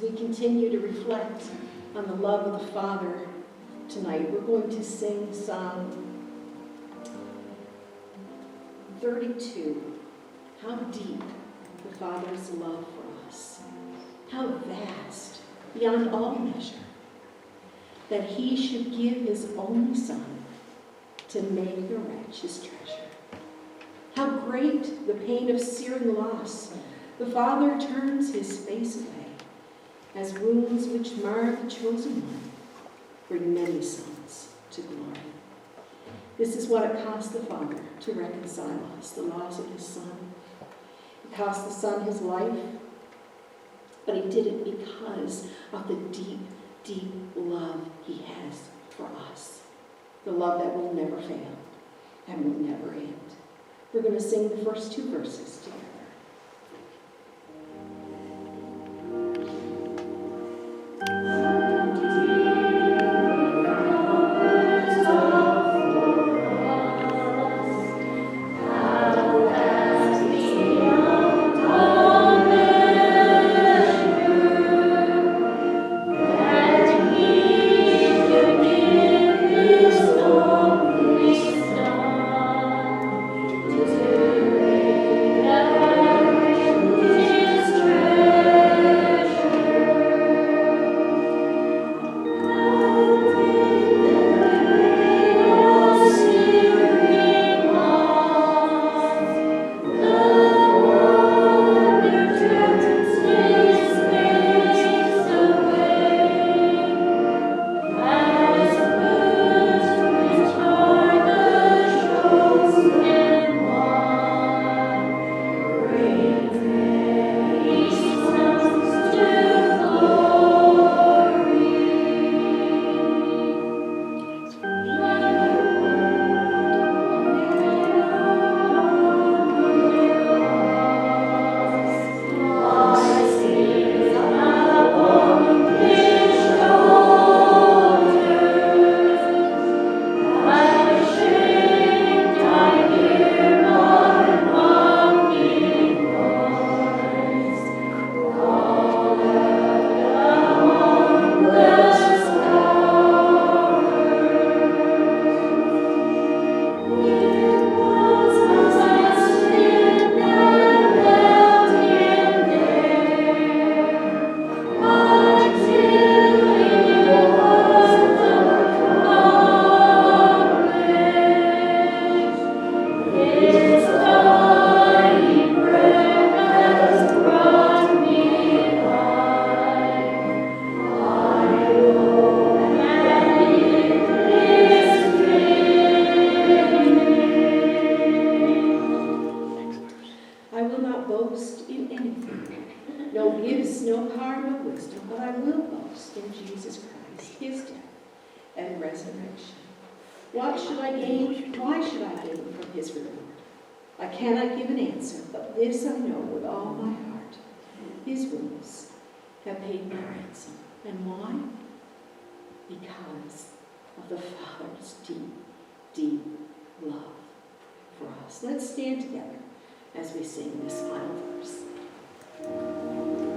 we continue to reflect on the love of the Father tonight, we're going to sing Psalm 32. How deep the Father's love for us. How vast, beyond all measure, that he should give his only Son to make the wretch his treasure. How great the pain of searing loss. The Father turns his face away, as wounds which mar the chosen one bring many sons to glory. This is what it cost the Father to reconcile us, the loss of his Son. It cost the Son his life, but he did it because of the deep, deep love he has for us. The love that will never fail and will never end. We're going to sing the first two verses together. What should I gain? Why should I gain from his reward? I cannot give an answer, but this I know with all my heart. His wounds have paid my ransom. And why? Because of the Father's deep, deep love for us. Let's stand together as we sing this final verse.